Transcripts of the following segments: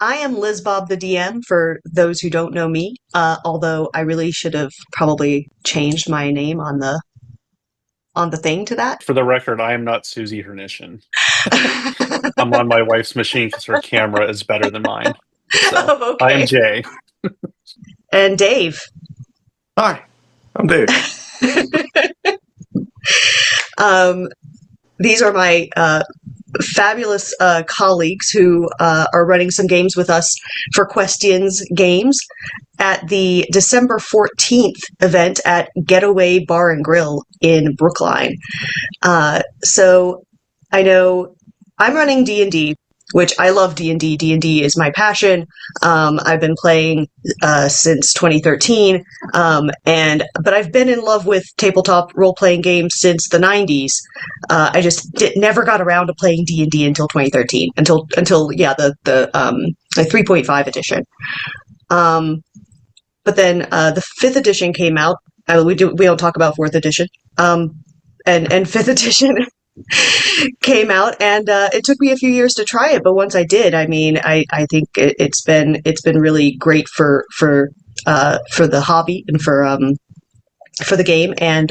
I am LizBob the DM for those who don't know me. Although I really should have probably changed my name on the thing to that. For the record, I am not Susie Hernishin. I'm on my wife's machine because her camera is better than mine. So Oh, I am okay. Jay. And Dave. Hi, I'm Dave. Um, these are my fabulous colleagues who are running some games with us for Questions Games at the December 14th event at Getaway Bar and Grill in Brookline. So I know I'm running D&D, which I love D&D. D&D is my passion. I've been playing since 2013, but I've been in love with tabletop role-playing games since the 90s. I just never got around to playing D&D until 2013, until the 3.5 edition. But then the fifth edition came out. We don't talk about fourth edition. And fifth edition came out, and it took me a few years to try it. But once I did, I mean, I think it's been really great for the hobby and for the game. And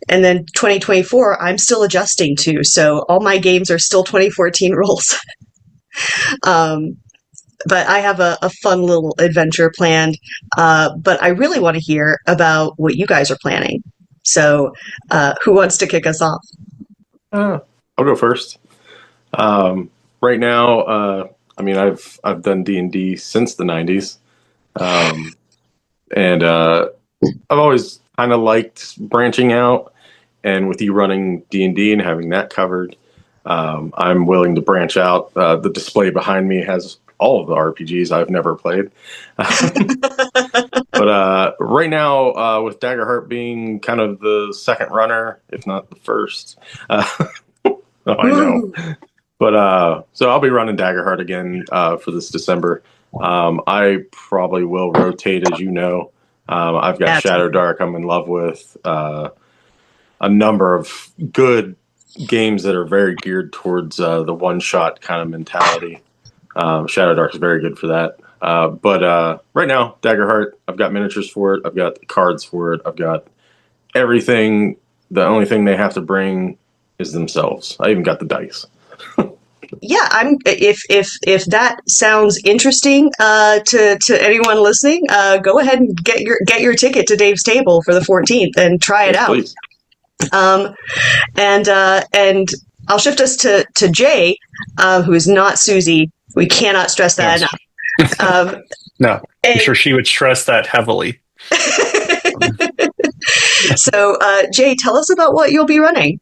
then 2024, I'm still adjusting to. So all my games are still 2014 rules. But I have a fun little adventure planned. But I really want to hear about what you guys are planning. So, who wants to kick us off? I'll go first. Right now, I mean, I've done D&D since the '90s, and I've always kind of liked branching out. And with you running D&D and having that covered, I'm willing to branch out. The display behind me has all of the RPGs I've never played. But right now, with Daggerheart being kind of the second runner, if not the first, oh, I know. But so I'll be running Daggerheart again for this December. I probably will rotate, as you know. I've got Shadow Dark I'm in love with. A number of good games that are very geared towards the one-shot kind of mentality. Shadow Dark is very good for that. But right now, Daggerheart, I've got miniatures for it. I've got the cards for it. I've got everything. The only thing they have to bring is themselves. I even got the dice. Yeah, if that sounds interesting to anyone listening, go ahead and get your ticket to Dave's table for the 14th and try it out. Please. And I'll shift us to Jay, who is not Susie. We cannot stress that enough. No, I'm sure she would stress that heavily. So, Jay, tell us about what you'll be running.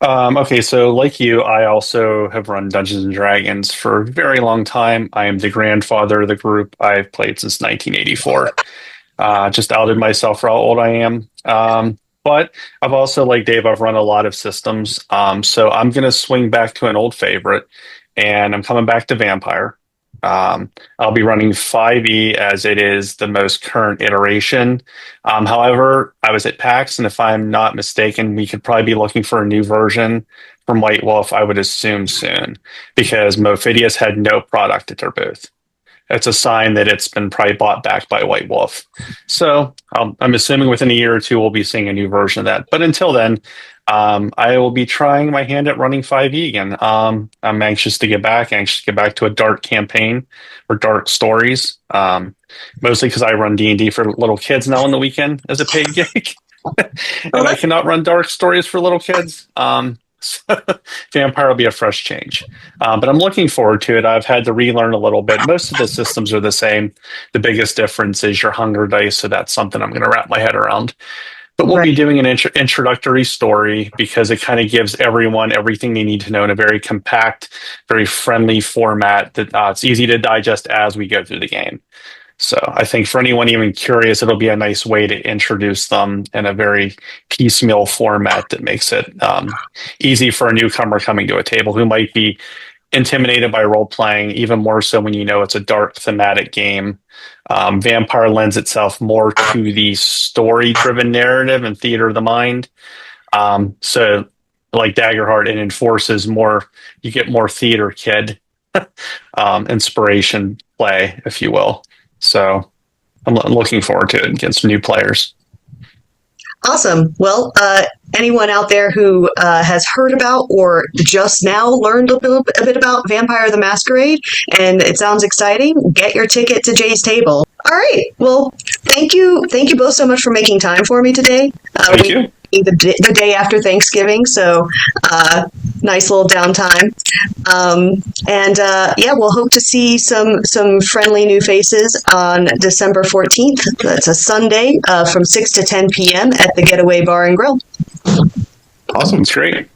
Okay, so like you, I also have run Dungeons and Dragons for a very long time. I am the grandfather of the group. I've played since 1984. Just outed myself for how old I am. But I've also, like Dave, I've run a lot of systems. So I'm going to swing back to an old favorite, and I'm coming back to Vampire. I'll be running 5e as it is the most current iteration. However, I was at PAX, and if I'm not mistaken, we could probably be looking for a new version from White Wolf, I would assume soon, because Mophidius had no product at their booth. It's a sign that it's been probably bought back by White Wolf. So I'm assuming within a year or two, we'll be seeing a new version of that. But until then, I will be trying my hand at running 5e again. I'm anxious to get back to a dark campaign or dark stories, mostly because I run D&D for little kids now on the weekend as a paid gig. And I cannot run dark stories for little kids. So Vampire will be a fresh change. But I'm looking forward to it. I've had to relearn a little bit. Most of the systems are the same. The biggest difference is your hunger dice, so that's something I'm going to wrap my head around. But we'll be doing an introductory story because it kind of gives everyone everything they need to know in a very compact, very friendly format that it's easy to digest as we go through the game. So I think for anyone even curious, it'll be a nice way to introduce them in a very piecemeal format that makes it easy for a newcomer coming to a table who might be intimidated by role playing, even more so when you know it's a dark thematic game. Vampire lends itself more to the story-driven narrative and theater of the mind. So like Daggerheart, it enforces more, you get more theater kid inspiration play, if you will. So I'm looking forward to it and get some new players. Awesome. Well, anyone out there who has heard about or just now learned a bit about Vampire the Masquerade, and it sounds exciting, get your ticket to Jay's table. All right. Well, thank you both so much for making time for me today. Thank you. The day after Thanksgiving, so nice little downtime. We'll hope to see some friendly new faces on December 14th. That's a Sunday from 6 to 10 p.m. at the Getaway Bar and Grill. Awesome. It's great.